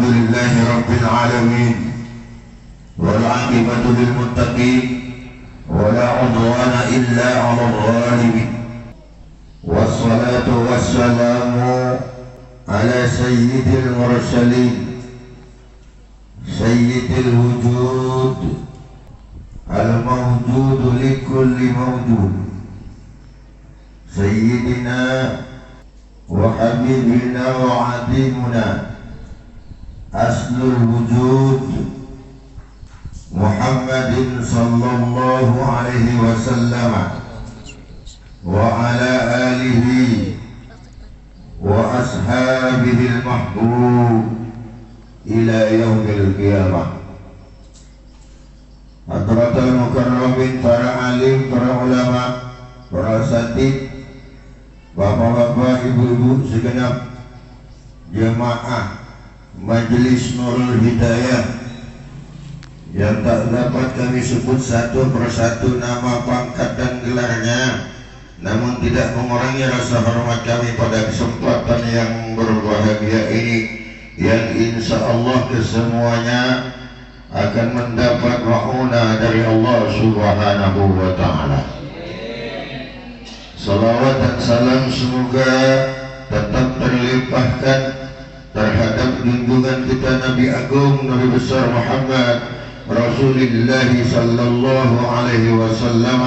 Alhamdulillahi Rabbil Alamin, wal aqibatu lil muttaqin, wala udwana illa 'alal zalimin. Wassalatu wassalamu ala sayyidil mursalin, sayyidil wujud, al-mawjud likulli mawjud, sayyidina wa habibina wa adimuna, aslul wujud, Muhammadin sallallahu alaihi wasallam wa ala alihi wa ashabihi al-mahbub ila yaumil qiyamah. Hadratul mukarramin, para alim, para ulama, para asatidz, bapak-bapak, ibu-ibu segenap jemaah Majelis Nurul Hidayah yang tak dapat kami sebut satu persatu nama, pangkat dan gelarnya, namun tidak mengurangi rasa hormat kami pada kesempatan yang berbahagia ini, yang insya Allah kesemuanya akan mendapat ma'unah dari Allah Subhanahu wa ta'ala. Salawat dan salam semoga tetap terlimpahkan terhadap junjungan kita Nabi Agung, Nabi besar Muhammad Rasulullah sallallahu alaihi wasallam,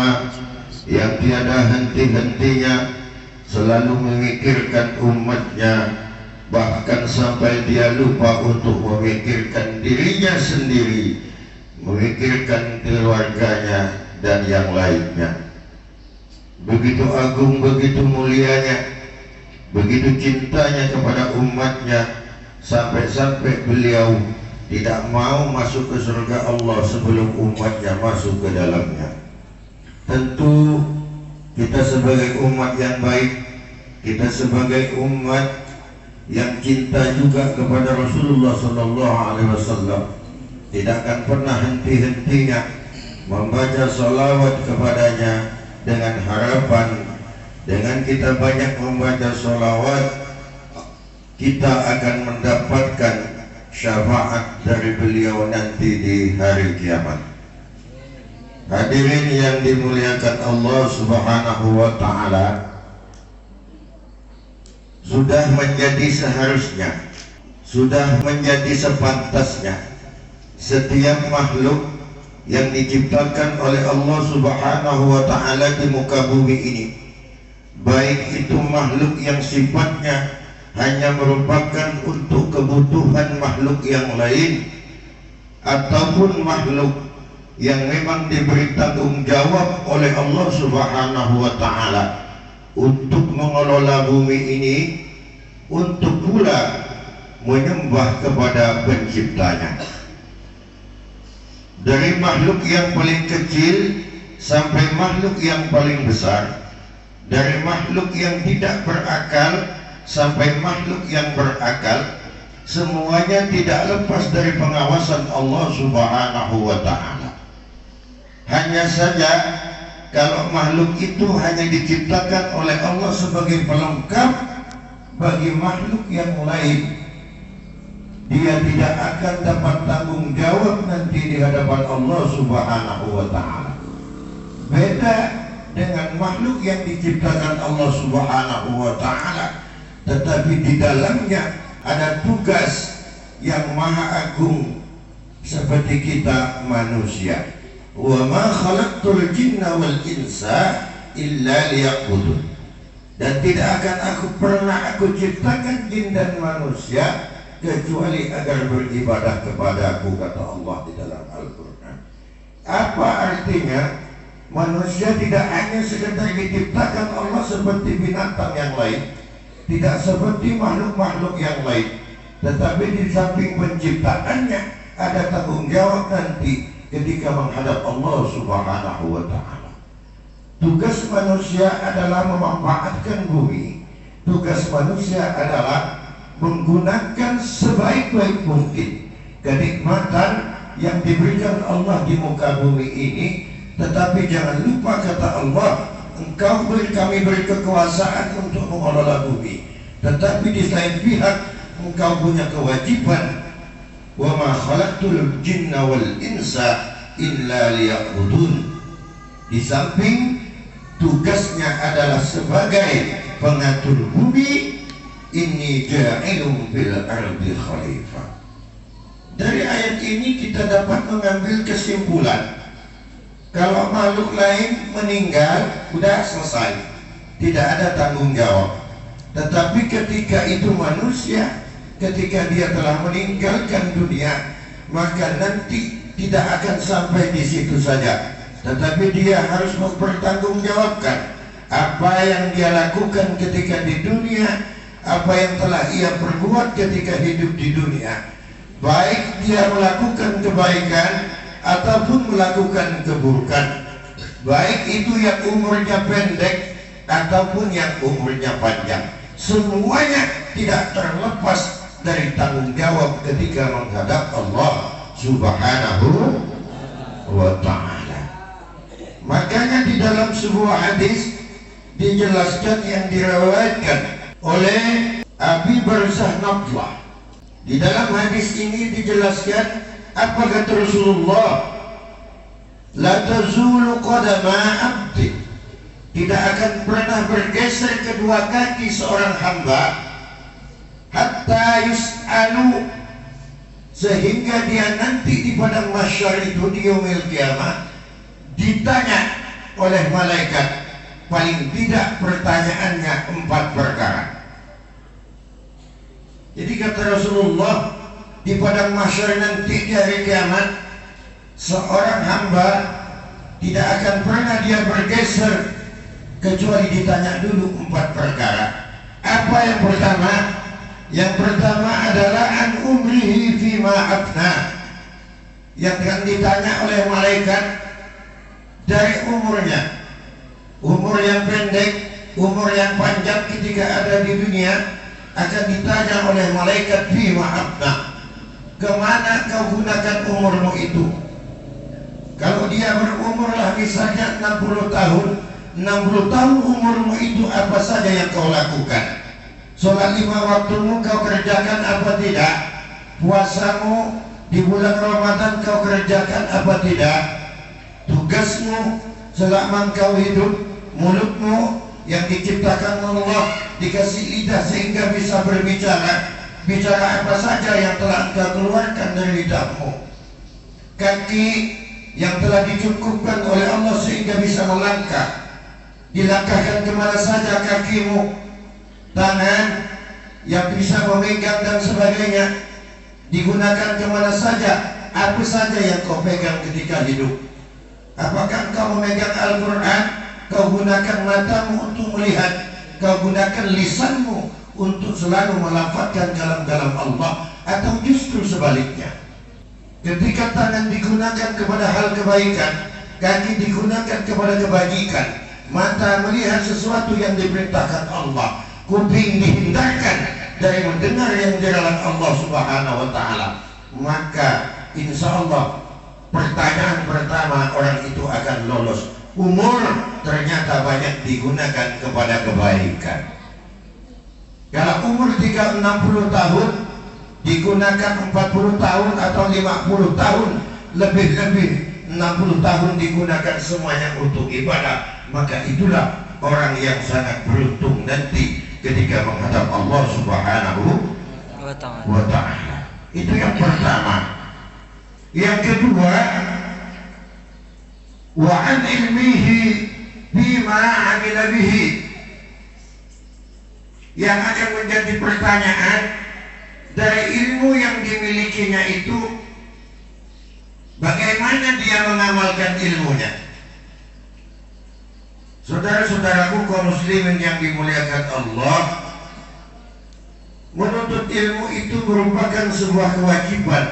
yang tiada henti-hentinya selalu memikirkan umatnya, bahkan sampai dia lupa untuk memikirkan dirinya sendiri, memikirkan keluarganya dan yang lainnya. Begitu agung, begitu mulianya, begitu cintanya kepada umatnya, sampai-sampai beliau tidak mau masuk ke surga Allah sebelum umatnya masuk ke dalamnya. Tentu kita sebagai umat yang baik, kita sebagai umat yang cinta juga kepada Rasulullah SAW, tidak akan pernah henti-hentinya membaca salawat kepadanya, dengan harapan dengan kita banyak membaca salawat kita akan mendapatkan syafaat dari beliau nanti di hari kiamat. Hadirin yang dimuliakan Allah Subhanahu wa ta'ala, sudah menjadi seharusnya, sudah menjadi sepantasnya setiap makhluk yang diciptakan oleh Allah Subhanahu wa ta'ala di muka bumi ini, baik itu makhluk yang sifatnya hanya merupakan untuk kebutuhan makhluk yang lain, ataupun makhluk yang memang diberi tanggung jawab oleh Allah Subhanahu wa ta'ala untuk mengelola bumi ini, untuk pula menyembah kepada penciptanya. Dari makhluk yang paling kecil sampai makhluk yang paling besar, dari makhluk yang tidak berakal sampai makhluk yang berakal, semuanya tidak lepas dari pengawasan Allah Subhanahu wa ta'ala. Hanya saja kalau makhluk itu hanya diciptakan oleh Allah sebagai pelengkap bagi makhluk yang lain, dia tidak akan dapat tanggung jawab nanti di hadapan Allah Subhanahu wa ta'ala. Beda dengan makhluk yang diciptakan Allah Subhanahu wa ta'ala, tetapi di dalamnya ada tugas yang maha agung seperti kita manusia. Wa ma khalaqtul jinna wal insa illa liya'budun. Dan tidak akan aku ciptakan jin dan manusia kecuali agar beribadah kepadaku, kata Allah di dalam Al-Quran. Apa artinya? Manusia tidak hanya sekedar diciptakan Allah seperti binatang yang lain, tidak seperti makhluk-makhluk yang lain, tetapi di samping penciptaannya ada tanggung jawab nanti ketika menghadap Allah Subhanahu wa ta'ala. Tugas manusia adalah memanfaatkan bumi. Tugas manusia adalah menggunakan sebaik-baik mungkin kenikmatan yang diberikan Allah di muka bumi ini. Tetapi jangan lupa, kata Allah, kami beri kekuasaan untuk mengelola bumi, tetapi di lain pihak engkau punya kewajiban wa ma khalaqtul jinna wal insa illa liya'budun. Di samping tugasnya adalah sebagai pengatur bumi, inni ja'ilun fil ardi khalifah. Dari ayat ini kita dapat mengambil kesimpulan kalau makhluk lain meninggal sudah selesai, tidak ada tanggung jawab. Tetapi ketika itu manusia, ketika dia telah meninggalkan dunia, maka nanti tidak akan sampai di situ saja, tetapi dia harus mempertanggungjawabkan apa yang dia lakukan ketika di dunia, apa yang telah ia perbuat ketika hidup di dunia, baik dia melakukan kebaikan ataupun melakukan keburukan, baik itu yang umurnya pendek ataupun yang umurnya panjang. Semuanya tidak terlepas dari tanggung jawab ketika menghadap Allah Subhanahu wa ta'ala. Makanya di dalam sebuah hadis dijelaskan yang diriwayatkan oleh Abi Barzah Nadlah. Di dalam hadis ini dijelaskan apa kata Rasulullah, la tazulu qadama abdi, tidak akan pernah bergeser kedua kaki seorang hamba hatta yus'alu, sehingga dia nanti di padang mahsyar itu di yaumil kiamah ditanya oleh malaikat, paling tidak pertanyaannya 4 perkara. Jadi kata Rasulullah, di padang mahsyar nanti di hari kiamat seorang hamba tidak akan pernah dia bergeser kecuali ditanya dulu 4 perkara. Apa yang pertama? Yang pertama adalah an umrihi fima afna, yang akan ditanya oleh malaikat dari umurnya, umur yang pendek, umur yang panjang ketika ada di dunia, akan ditanya oleh malaikat fima afna, kemana kau gunakan umurmu itu. Kalau dia berumurlah misalnya 60 tahun, 60 tahun umurmu itu apa saja yang kau lakukan? Sholat 5 waktumu kau kerjakan apa tidak? Puasamu di bulan Ramadan kau kerjakan apa tidak? Tugasmu selama kau hidup, mulutmu yang diciptakan Allah dikasih lidah sehingga bisa berbicara, bicara apa saja yang telah engkau keluarkan dari lidahmu. Kaki yang telah dicukupkan oleh Allah sehingga bisa melangkah, dilangkahkan kemana saja kakimu. Tangan yang bisa memegang dan sebagainya digunakan kemana saja, apa saja yang kau pegang ketika hidup. Apakah kau memegang Al-Quran, kau gunakan matamu untuk melihat, kau gunakan lisanmu untuk selalu melafazkan kalam-kalam Allah, atau justru sebaliknya? Ketika tangan digunakan kepada hal kebaikan, kaki digunakan kepada kebajikan, mata melihat sesuatu yang diperintahkan Allah, kuping dihindarkan dari mendengar yang dilarang Allah Subhanahu wa ta'ala, maka insya Allah pertanyaan pertama orang itu akan lolos. Umur ternyata banyak digunakan kepada kebaikan. Kalau umur 60 tahun digunakan 40 tahun atau 50 tahun, lebih-lebih 60 tahun digunakan semuanya untuk ibadah, maka itulah orang yang sangat beruntung nanti ketika menghadap Allah Subhanahu wa ta'ala. Itu yang pertama. Yang kedua, wa an ilmihi bima amila bihi, yang akan menjadi pertanyaan dari ilmu yang dimilikinya itu, bagaimana dia mengamalkan ilmunya. Saudara-saudaraku kaum muslimin yang dimuliakan Allah, menuntut ilmu itu merupakan sebuah kewajiban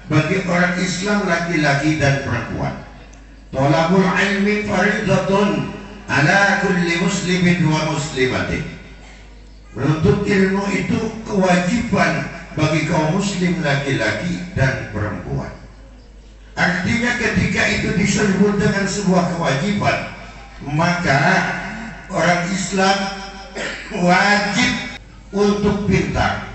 bagi orang Islam laki-laki dan perempuan. Thalabul ilmi faridatun ala kulli muslimin wa muslimatin. Menuntut ilmu itu kewajiban bagi kaum muslim laki-laki dan perempuan. Artinya ketika itu disebut dengan sebuah kewajiban, maka orang Islam wajib untuk pintar,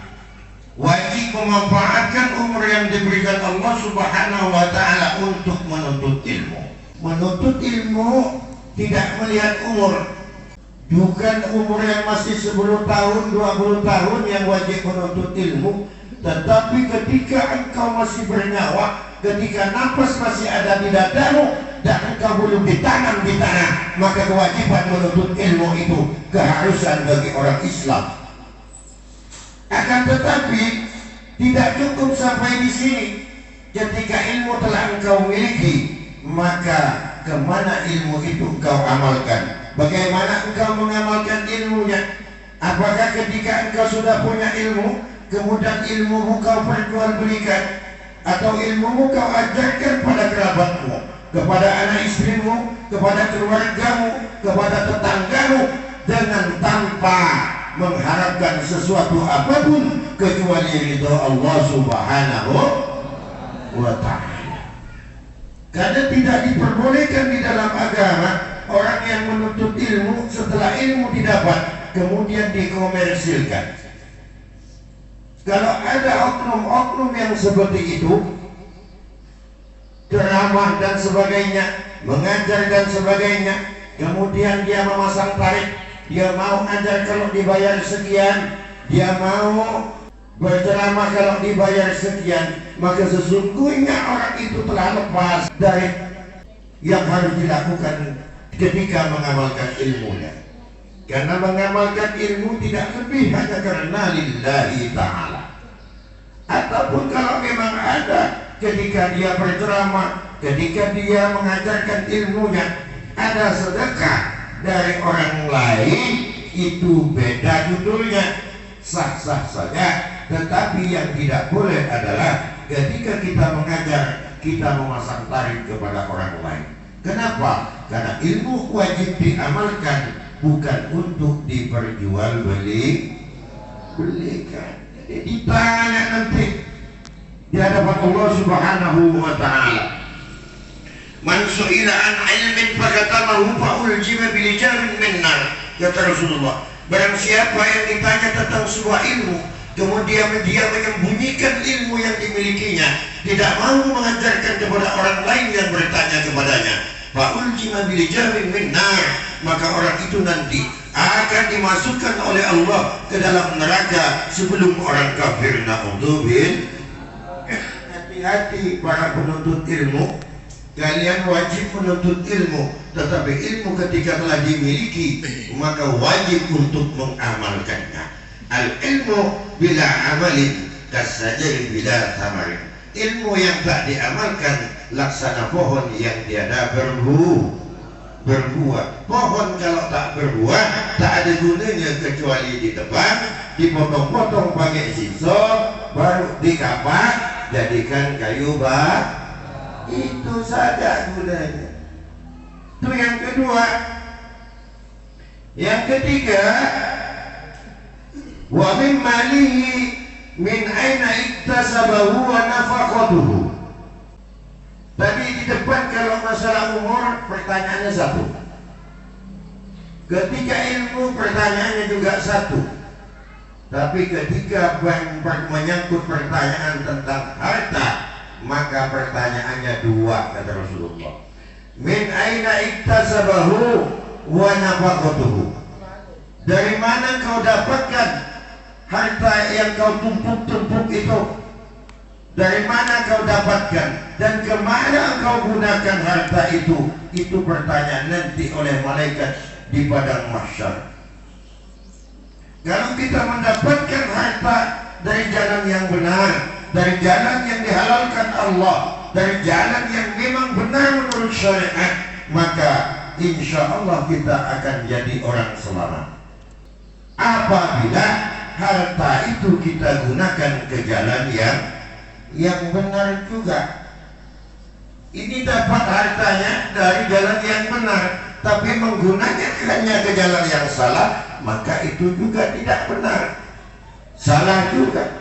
wajib memanfaatkan umur yang diberikan Allah Subhanahu wa Ta'ala untuk menuntut ilmu. Menuntut ilmu tidak melihat umur. Bukan umur yang masih 10 tahun, 20 tahun yang wajib menuntut ilmu, tetapi ketika engkau masih bernyawa, ketika nafas masih ada di dadamu dan engkau belum ditanam di tanah, maka kewajiban menuntut ilmu itu keharusan bagi orang Islam. Akan tetapi tidak cukup sampai di sini. Ketika ilmu telah engkau miliki, maka kemana ilmu itu engkau amalkan? Bagaimana engkau mengamalkan ilmunya? Apakah ketika engkau sudah punya ilmu, kemudian ilmu kau perjualbelikan, atau ilmu kau ajarkan pada kerabatmu, kepada anak istrimu, kepada keluargamu, kepada tetanggamu, dengan tanpa mengharapkan sesuatu apapun kecuali ridho Allah Subhanahu wa Ta'ala. Karena tidak diperbolehkan di dalam agama orang yang menuntut ilmu setelah ilmu didapat kemudian dikomersilkan. Kalau ada oknum-oknum yang seperti itu, ceramah dan sebagainya, mengajar dan sebagainya, kemudian dia memasang tarif, dia mau ajar kalau dibayar sekian, dia mau berceramah kalau dibayar sekian, maka sesungguhnya orang itu telah lepas dari yang harus dilakukan ketika mengamalkan ilmunya. Karena mengamalkan ilmu tidak lebih hanya karena lillahi ta'ala. Ataupun kalau memang ada ketika dia berceramah, ketika dia mengajarkan ilmunya, ada sedekah dari orang lain, itu beda judulnya, sah-sah saja. Tetapi yang tidak boleh adalah ketika kita mengajar, kita memasang tarif kepada orang lain. Kenapa? Karena ilmu wajib diamalkan, bukan untuk diperjualbelikan. Jadi ditanya nanti di hadapan Allah Subhanahu wa Ta'ala. Man su'ila an ilmin fakatamahu fa'uljima bilijamin minnar, kata Rasulullah. Barang siapa yang ditanya tentang sebuah ilmu, kemudian dia menyembunyikan ilmu yang dimilikinya, tidak mau mengajarkan kepada orang lain yang bertanya kepadanya, fa'uljima bilijamin minnar, maka orang itu nanti akan dimasukkan oleh Allah ke dalam neraka sebelum orang kafir. Na'udzubillah. Hati-hati para penuntut ilmu, kalian wajib menuntut ilmu, tetapi ilmu ketika telah dimiliki maka wajib untuk mengamalkannya. Al-ilmu bila amalin kasajari bila tamarin. Ilmu yang tak diamalkan laksana pohon yang tiada berbuah. Pohon kalau tak berbuah tak ada gunanya kecuali ditebang, dipotong-potong pakai siso, baru dikapak, jadikan kayu itu saja gunanya. Itu yang kedua. Yang ketiga, wa min malihi min aina iktasabahu wa nafaqatuhu. Tadi di depan kalau masalah umur pertanyaannya satu, ketika ilmu pertanyaannya juga satu, tapi ketika menyangkut pertanyaan tentang harta maka pertanyaannya dua, kata Rasulullah. Min aina iktasabahu wa nafaqatuhu. Dari mana kau dapatkan harta yang kau tumpuk-tumpuk itu? Dari mana kau dapatkan dan kemana kau gunakan harta itu? Itu pertanyaan nanti oleh malaikat di padang mahsyar. Kalau kita mendapatkan harta dari jalan yang benar, dari jalan yang dihalalkan Allah, dari jalan yang memang benar menurut syariat, maka insya Allah kita akan jadi orang selamat. Apabila harta itu kita gunakan ke jalan yang benar juga. Ini dapat hartanya dari jalan yang benar, tapi menggunakannya ke jalan yang salah, maka itu juga tidak benar, salah juga.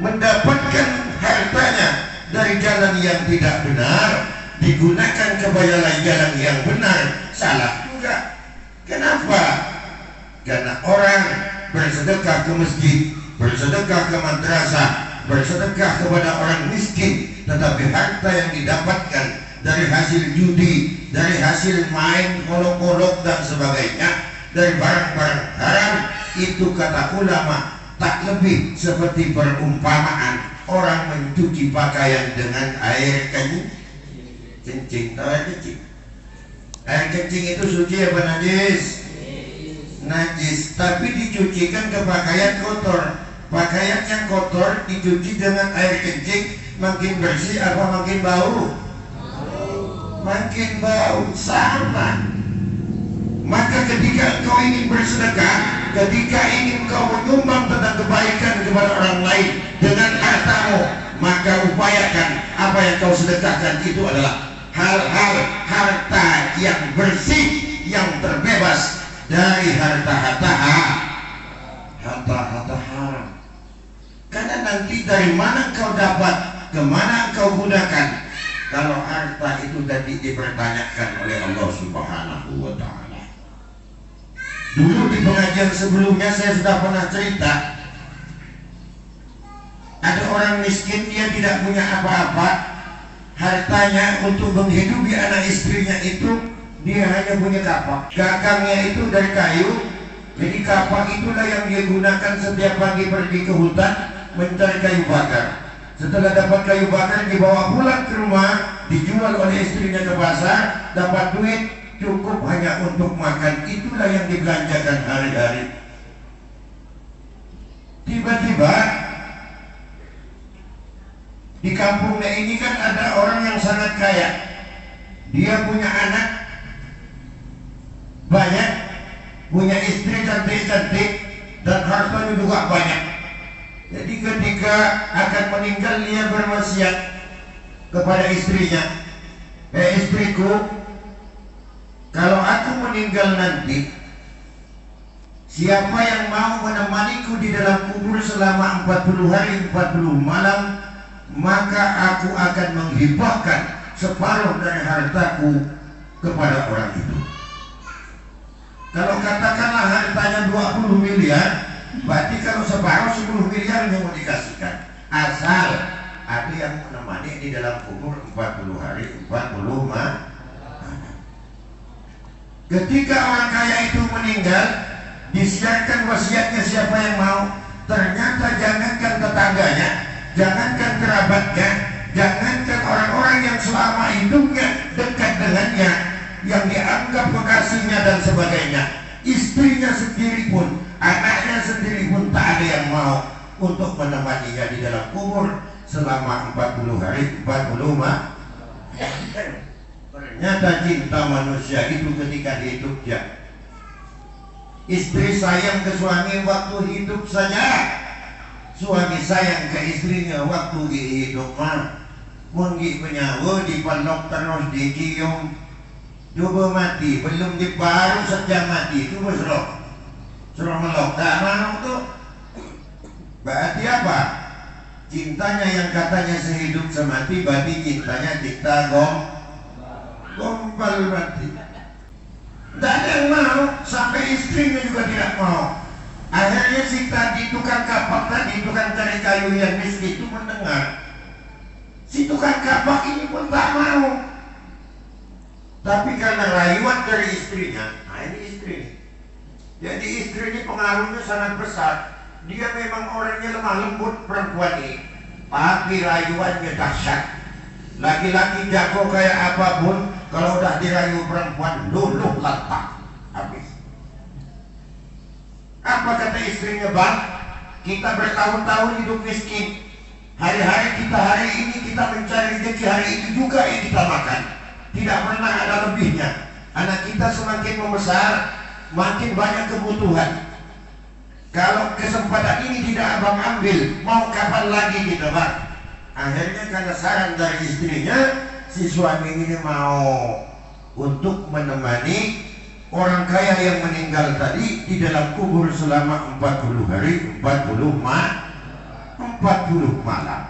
Mendapatkan hartanya dari jalan yang tidak benar, digunakan ke jalan yang benar, salah juga. Kenapa? Karena orang bersedekah ke masjid, bersedekah ke madrasah, bersedekah kepada orang miskin, tetapi harta yang didapatkan dari hasil judi, dari hasil main kolok-kolok dan sebagainya, dari barang-barang haram, itu kata ulama tak lebih seperti perumpamaan orang mencuci pakaian dengan air kencing. Tahu air kencing? Air kencing itu suci apa najis? Najis, tapi dicucikan ke pakaian kotor. Pakaian yang kotor dicuci dengan air kencing, makin bersih apa makin bau? Makin bau. Sama. Maka ketika engkau ingin bersedekah, ketika ingin engkau menyumbang tentang kebaikan kepada orang lain dengan hartamu, maka upayakan apa yang kau sedekahkan itu adalah hal-hal harta yang bersih, yang terbebas dari harta-harta haram. Karena nanti dari mana engkau dapat, kemana engkau gunakan, kalau harta itu tadi dipertanyakan oleh Allah Subhanahu wa Ta'ala. Dulu di pengajian sebelumnya saya sudah pernah cerita, ada orang miskin, dia tidak punya apa-apa, hartanya untuk menghidupi anak istrinya itu dia hanya punya kapak. Gagangnya itu dari kayu, jadi kapak itulah yang dia gunakan setiap pagi pergi ke hutan mencari kayu bakar. Setelah dapat kayu bakar, dibawa pulang ke rumah, dijual oleh istrinya ke pasar, dapat duit cukup hanya untuk makan. Itulah yang dibelanjakan hari-hari. Tiba-tiba di kampungnya ini kan ada orang yang sangat kaya. Dia punya anak banyak, punya istri cantik-cantik, dan hartanya juga banyak. Jadi ketika akan meninggal, dia berwasiat kepada istrinya, istriku, kalau aku meninggal nanti, siapa yang mau menemaniku di dalam kubur selama 40 hari 40 malam, maka aku akan menghibahkan separuh dari hartaku kepada orang itu. Kalau katakanlah hartanya 20 miliar, berarti kalau separuh 10 miliar yang mau dikasihkan, asal ada yang menemani di dalam kubur 40 hari 40 malam. Ketika orang kaya itu meninggal, disiarkan wasiatnya siapa yang mau. Ternyata jangankan tetangganya, jangankan kerabatnya, jangankan orang-orang yang selama hidupnya dekat dengannya, yang dianggap kekasihnya dan sebagainya, istrinya sendiri pun, anaknya sendiri pun tak ada yang mau untuk menemaninya di dalam kubur selama 40 hari 40 malam. Ternyata cinta manusia itu ketika hidupnya, istri sayang ke suami waktu hidup saja, suami sayang ke istrinya waktu hidup mah. Mungkin penyawa dipeluk terus dicium, coba mati belum baru saja mati, coba suruh meluk, tak mau tuh. Berarti apa? Cintanya yang katanya sehidup semati, berarti cintanya kita gombal mati. Tidak ada yang mau, sampai istrinya juga tidak mau. Akhirnya si tadi tukang kapak tadi, tukang cari kayu yang miskin itu mendengar, si tukang kapak ini pun tak mau. Tapi karena rayuan dari istrinya, nah ini istri, jadi istri ini pengaruhnya sangat besar. Dia memang orangnya lemah lembut perempuan ini, tapi rayuannya dahsyat. Laki-laki jago kayak apapun, kalau udah dirayu perempuan, luluh lantak habis. Apa kata istrinya, bang? Kita bertahun-tahun hidup miskin, hari-hari kita hari ini kita mencari rezeki, hari itu juga yang kita makan, tidak pernah ada lebihnya. Anak kita semakin membesar, makin banyak kebutuhan. Kalau kesempatan ini tidak abang ambil, mau kapan lagi kita, bang? Akhirnya karena saran dari istrinya, si suami ini mau untuk menemani orang kaya yang meninggal tadi di dalam kubur selama 40 hari 40 malam.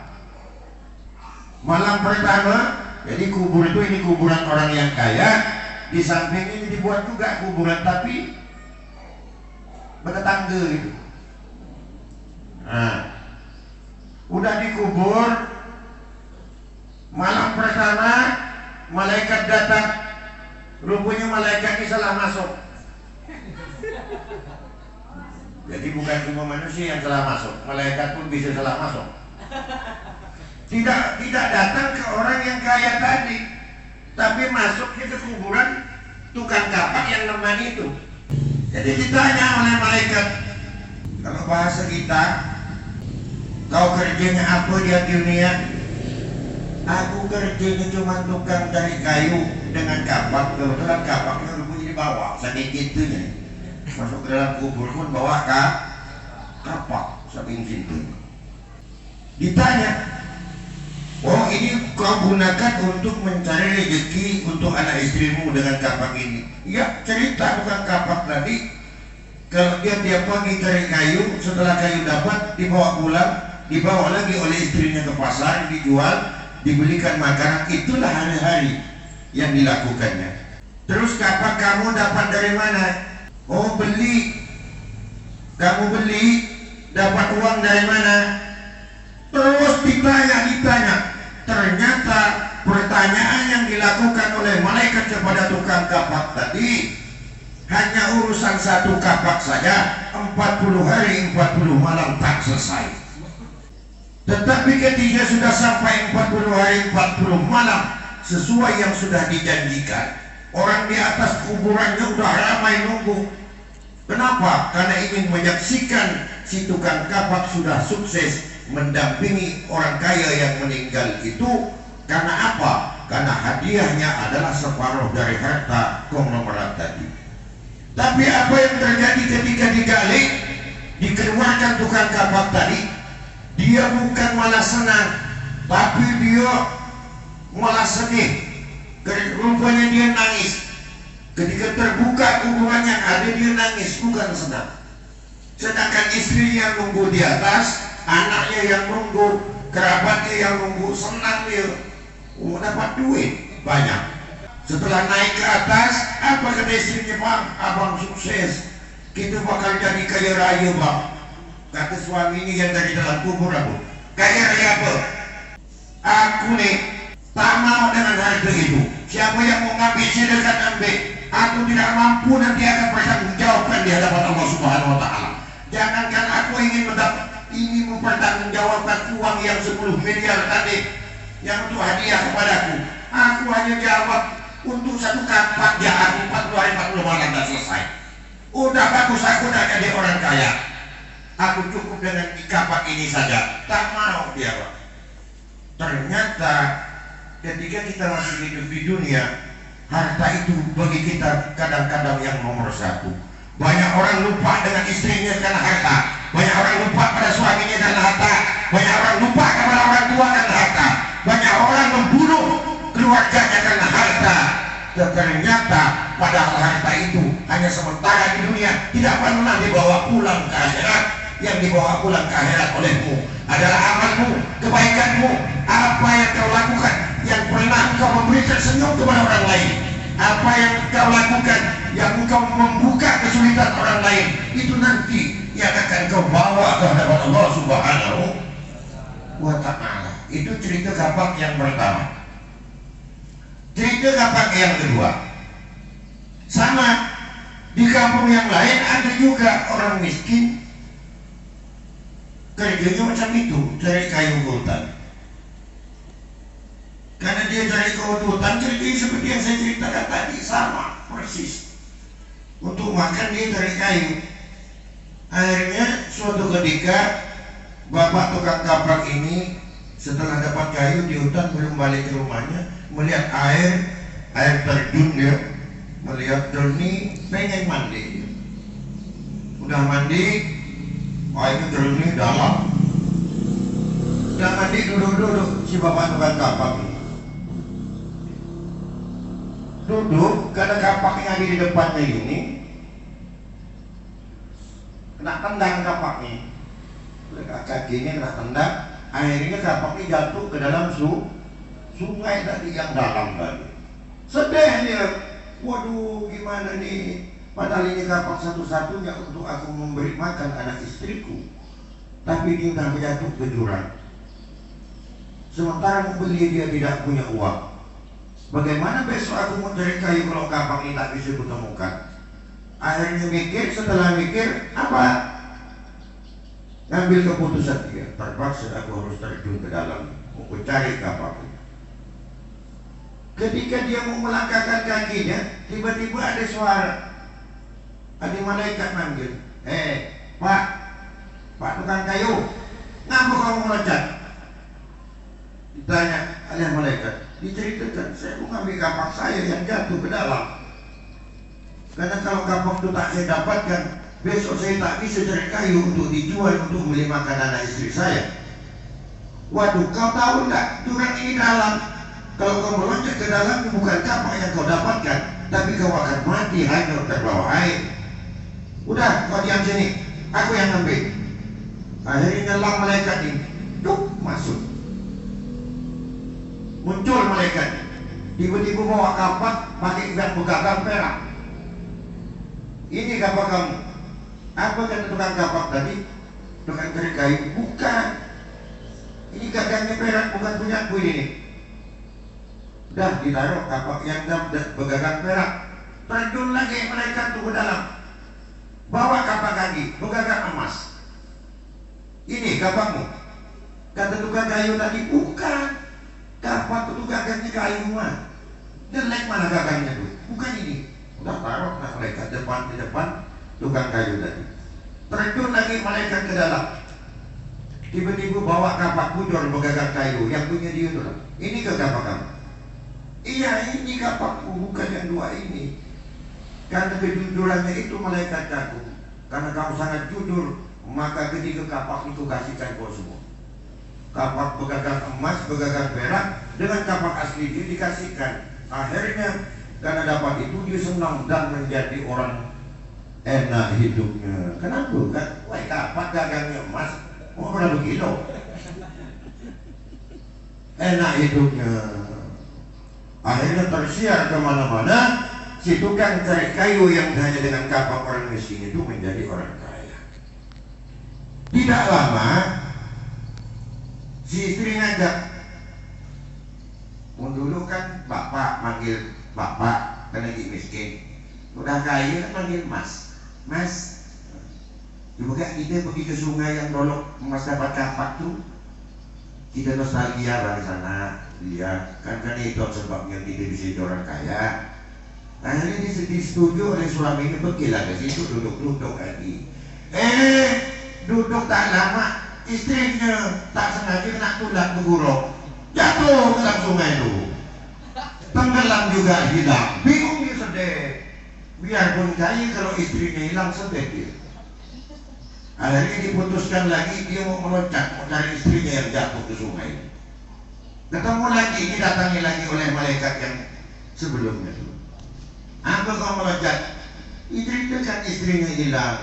Malam pertama, jadi kubur itu ini kuburan orang yang kaya, di samping ini dibuat juga kuburan tapi bertetangga gitu. Nah, Udah dikubur, malam pertama malaikat datang, rupanya malaikat ini salah masuk. Jadi bukan cuma manusia yang salah masuk, malaikat pun bisa salah masuk. Tidak datang ke orang yang kaya tadi, tapi masuknya ke kuburan tukang kapak yang nemani itu. Jadi ditanya oleh malaikat, kalau bahasa kita, kau kerjanya apa di dunia? Aku kerjanya cuma tukang cari kayu dengan kapak. Kebetulan kapaknya rupanya dibawa sedikit itunya. Masuk ke dalam kubur pun bawa kapak saking situ. Ditanya, oh ini kau gunakan untuk mencari rezeki untuk anak istrimu dengan kapak ini? Ya, cerita bukan kapak tadi. Kalau dia tiap pagi cari kayu, setelah kayu dapat dibawa pulang, dibawa lagi oleh istrinya ke pasar, dijual, dibelikan makanan. Itulah hari-hari yang dilakukannya. Terus kapak kamu dapat dari mana? Oh beli. Kamu beli, dapat uang dari mana? Terus ditanya. Ternyata pertanyaan yang dilakukan oleh malaikat kepada tukang kapak tadi hanya urusan satu kapak saja, 40 hari 40 malam tak selesai. Tetapi ketika sudah sampai 40 hari 40 malam sesuai yang sudah dijanjikan, orang di atas kuburannya udah ramai nunggu. Kenapa? Karena ingin menyaksikan si tukang kapak sudah sukses mendampingi orang kaya yang meninggal itu. Karena apa? Karena hadiahnya adalah separuh dari harta konglomerat tadi. Tapi apa yang terjadi ketika digali, dikeluarkan tukang kapak tadi? Dia bukan malah senang, tapi dia malah sedih. Rupanya dia nangis. Ketika terbuka kuburan yang ada, dia nangis, bukan senang. Sedangkan istrinya yang nunggu di atas, anaknya yang nunggu, kerabatnya yang nunggu, senang dia. Dapat duit banyak. Setelah naik ke atas, apa kata istrinya? Bang, abang sukses, kita bakal jadi kaya raya bang. Kata suaminya yang dari dalam kubur, aku kaya raya apa? Aku nih tak mau dengan harta itu. Siapa yang mau ngambil silakan ambil. Aku tidak mampu, nanti akan bertanggungjawabkan di hadapan Allah Subhanahu Wa Taala. Jangankan aku ingin mempertanggungjawabkan uang yang 10 miliar tadi yang untuk hadiah kepadaku. Aku hanya jawab untuk satu kapak ya aku 40 hari 40 malam dan selesai. Udah bagus, aku udah jadi orang kaya. Aku cukup dengan kapak ini saja. Tak mau dia Pak. Ternyata ketika kita masih hidup di dunia, harta itu bagi kita kadang-kadang yang nomor satu. Banyak orang lupa dengan istrinya karena harta. Banyak orang lupa pada suaminya karena harta. Banyak orang lupa kepada orang tua karena harta. Banyak orang membunuh keluarganya karena harta. Ternyata padahal harta itu hanya sementara di dunia, tidak pernah dibawa pulang ke akhirat. Yang dibawa pulang ke akhirat olehmu adalah amalmu, kebaikanmu, apa yang kau lakukan, yang pernah engkau memberikan senyum kepada orang lain, apa yang kau lakukan, yang engkau membuka kesulitan orang lain, itu nanti yang akan kau bawa ke hadapan Allah Subhanahu wa Ta'ala. Itu cerita kapak yang pertama. Cerita kapak yang kedua, sama di kampung yang lain ada juga orang miskin, kerjanya macam itu, cari kayu hutan. Karena dia cari kayu hutan, ceritanya seperti yang saya ceritakan tadi, sama persis. Untuk makan dia cari kayu. Akhirnya suatu ketika bapak tukang kapak ini setelah dapat kayu di hutan belum balik ke rumahnya, melihat air terjun dia, melihat jernih, pengen mandi. Udah mandi, airnya jernih dalam. Udah mandi, duduk si bapak tukang kapak ini. Duduk karena kapak yang ada di depannya ini kena tendang kapaknya, kakinya kena tendang, akhirnya kapaknya jatuh ke dalam sungai tadi yang dalam tadi. Sedih dia, waduh gimana nih, padahal ini kapak satu-satunya untuk aku memberi makan anak istriku, tapi dia udah jatuh ke jurang. sementara mau beli dia tidak punya uang. Bagaimana besok aku mau cari kayu kalau kapak ini tak bisa kutemukan? Akhirnya mikir, setelah mikir apa? Ngambil keputusan dia, terpaksa aku harus terjun ke dalam untuk cari kapak. Ketika dia mau melangkahkan kakinya, tiba-tiba ada suara, ada malaikat manggil, Pak tukang kayu, ngapa kamu meloncat? Ditanya oleh malaikat, diceritakan, saya mau ngambil kapak saya yang jatuh ke dalam. Karena kalau kapak itu tak saya dapatkan, besok saya tak bisa cari kayu untuk dijual untuk beli makan anak istri saya. Waduh, kau tahu enggak, jurang ini dalam. Kalau kau meloncat ke dalam, bukan kapak yang kau dapatkan, tapi kau akan mati hanya terbawa air. Udah, kau diam sini, aku yang ambil. Akhirnya nyelang malaikat ini, masuk. Muncul malaikat, tiba-tiba bawa kapak pakai ikan begagang perak. Ini kapak kamu. Apa kata tukang kapak tadi? Tukang cari kayu? Bukan. Ini gagangnya perak, bukan punya aku ini. Dah ditaruh kapak yang begagang perak. Terjun lagi malaikat tuh ke dalam. Bawa kapak lagi, begagang emas. Ini kapakmu. Kata tukang kayu tadi, bukan. Kapak itu gagangnya kayu mah. Jelek mana gagangnya tuh? Bukan ini. Udah taruh nah malaikat depan di depan tukang kayu tadi. Terjun lagi malaikat ke dalam. Tiba-tiba bawa kapak bujur begagang kayu yang punya dia tuh. Ini ke kapak kamu? Iya, ini kapakku, bukan yang dua ini. Karena kejujurannya itu malaikat kagum. Karena kamu sangat jujur, maka ketika kapak itu kasihkan kau semua. Kapak begagang emas, begagang perak dengan kapak asli dia dikasihkan. Akhirnya karena dapat itu dia senang dan menjadi orang enak hidupnya. Kenapa? Kan, wah kapak gagangnya emas, mau berapa kilo? Enak hidupnya. Akhirnya tersiar kemana-mana. Si tukang cari kayu yang hanya dengan kapak orang miskin itu menjadi orang kaya. Tidak lama si istri ngajak. Dulu kan bapak manggil bapak karena lagi miskin. Udah kaya kan manggil mas. Mas, coba gak kita pergi ke sungai yang dulu mas dapat kapak tuh. Kita nostalgia dari sana. Iya, kan itu sebabnya kita bisa jadi orang kaya. Akhirnya disetujui oleh suaminya, pergilah ke situ duduk-duduk lagi. Duduk tak lama, istrinya tak sengaja kena tulak beguruk, jatuh ke dalam sungai itu, tenggelam juga hilang. Bingung dia sedih. Biarpun kaya, kalau istrinya hilang sedih dia. Akhirnya diputuskan lagi dia mau meloncat, mau cari istrinya yang jatuh ke sungai. Ketemu lagi, didatangi lagi oleh malaikat yang sebelumnya itu. Apa kau meloncat? Diceritakan istrinya hilang.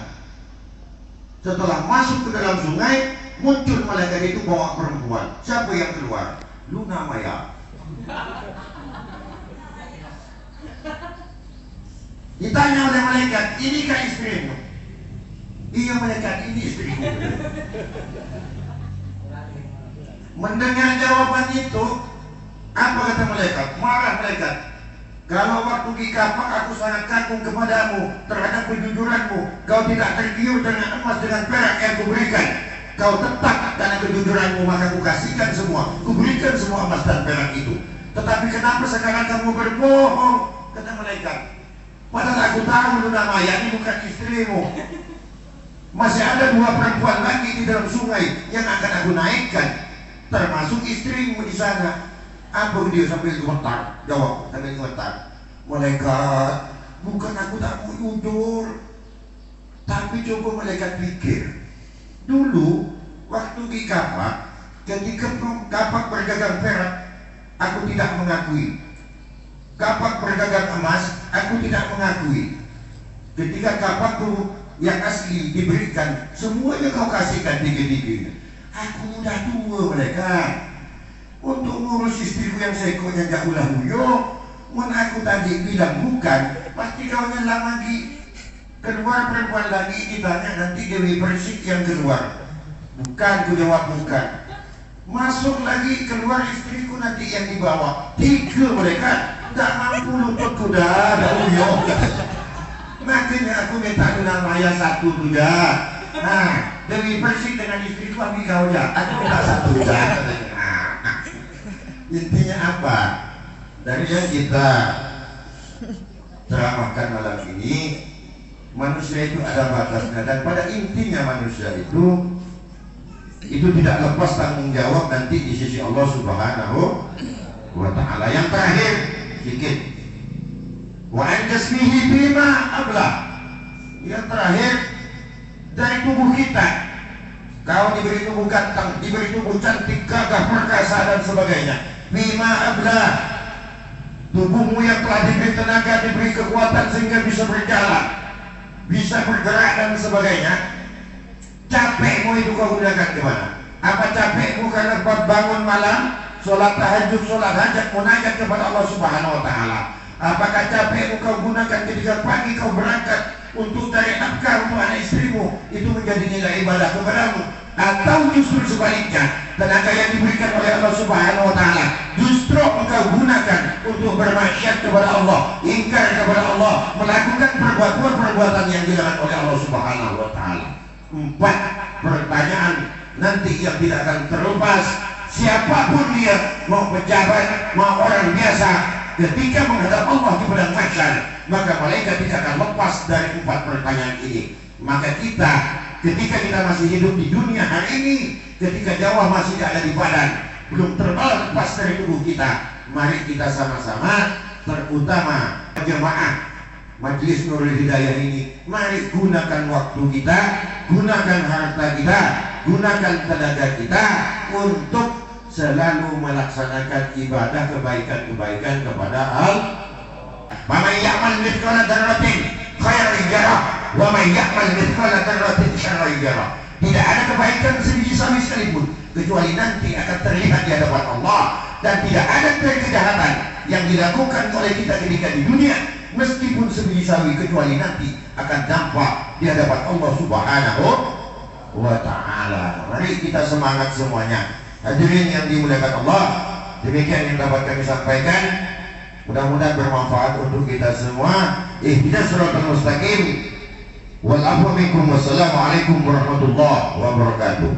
Setelah masuk ke dalam sungai, muncul malaikat itu bawa perempuan. Siapa yang keluar? Luna Maya. Ditanya oleh malaikat, inikah istrimu? Iya malaikat, ini istrimu. Mendengar jawaban itu, apa kata malaikat? Marah malaikat. Kalau waktu di kapak aku sangat kagum kepadamu terhadap kejujuranmu. Kau tidak tergiur dengan emas dengan perak yang kuberikan. Kau tetap karena kejujuranmu, maka kukasihkan semua. Kuberikan semua emas dan perak itu. Tetapi kenapa sekarang kamu berbohong? Kata malaikat. Padahal aku tahu Luna Maya ini bukan istrimu. Masih ada dua perempuan lagi di dalam sungai yang akan aku naikkan, termasuk istrimu di sana. Apa dia sambil gemetar? Jawab sambil gemetar. Malaikat, bukan aku tak mau jujur, tapi coba malaikat pikir. Dulu waktu di kapak, ketika kapak bergagang perak, aku tidak mengakui. Kapak bergagang emas, aku tidak mengakui. Ketika kapakku yang asli diberikan, semuanya kau kasihkan tiga-tiga. Aku udah tua malaikat. Untuk ngurus istriku yang sekonya gak ulah huyuk. Mana aku tadi bilang bukan, pasti kau nyelang lagi. Keluar perempuan lagi, ditanya nanti Dewi Persik yang keluar. Bukan, ku jawab bukan. Masuk lagi, keluar istriku nanti yang dibawa. 3 mereka nggak mampu luput kuda, ada uyok. Makanya aku minta dengan Maya 1 kuda. Nah, Dewi Persik dengan istriku ambil kau ya. Aku minta 1 kuda. Intinya apa? Dari yang kita ceramahkan malam ini, manusia itu ada batasnya, dan pada intinya manusia itu tidak lepas tanggung jawab nanti di sisi Allah Subhanahu wa ta'ala. Yang terakhir sedikit, wa an jasmihi bima ablah. Yang terakhir, dari tubuh kita, kau diberi tubuh ganteng, diberi tubuh cantik, gagah, perkasa dan sebagainya. Bima ablah, tubuhmu yang telah diberi tenaga, diberi kekuatan sehingga bisa berjalan, bisa bergerak dan sebagainya. Capekmu itu kau gunakan kemana? Apa capekmu karena bangun malam, sholat tahajud, sholat hajat, munajat kepada Allah Subhanahu wa ta'ala? Apakah capekmu kau gunakan ketika pagi kau berangkat untuk cari nafkah untuk anak istrimu, itu menjadi nilai ibadah kepadamu? Atau justru sebaliknya, tenaga yang diberikan oleh Allah Subhanahu wa ta'ala justru engkau gunakan untuk bermaksiat kepada Allah, ingkar kepada Allah, melakukan perbuatan yang dilarang oleh Allah Subhanahu wa ta'ala? 4 pertanyaan nanti yang tidak akan terlepas. Siapapun dia, mau pejabat, mau orang biasa, ketika menghadap Allah di padang mahsyar, maka malaikat tidak akan lepas dari 4 pertanyaan ini. Maka kita, ketika kita masih hidup di dunia hari ini, ketika nyawa masih ada di badan, belum terbang lepas dari tubuh kita, mari kita sama-sama, terutama jemaah Majelis Nurul Hidayah ini, mari gunakan waktu kita, gunakan harta kita, gunakan tenaga kita untuk selalu melaksanakan ibadah kebaikan-kebaikan kepada Allah. Wa may ya'mal mithqala dzarratin khairan yarah wa may ya'mal mithqala dzarratin syarran yarah. Tidak ada kebaikan sebiji sawi sekalipun kecuali nanti akan terlihat di hadapan Allah, dan tidak ada kejahatan yang dilakukan oleh kita ketika di dunia meskipun sebiji sawi kecuali nanti akan dampak di hadapan Allah Subhanahu wa ta'ala. Mari kita semangat semuanya. Hadirin yang dimuliakan Allah, demikian yang dapat kami sampaikan. Mudah-mudahan bermanfaat untuk kita semua. Ihdinas siratal mustaqim. Wal afwa minkum. Wassalamualaikum warahmatullahi wabarakatuh.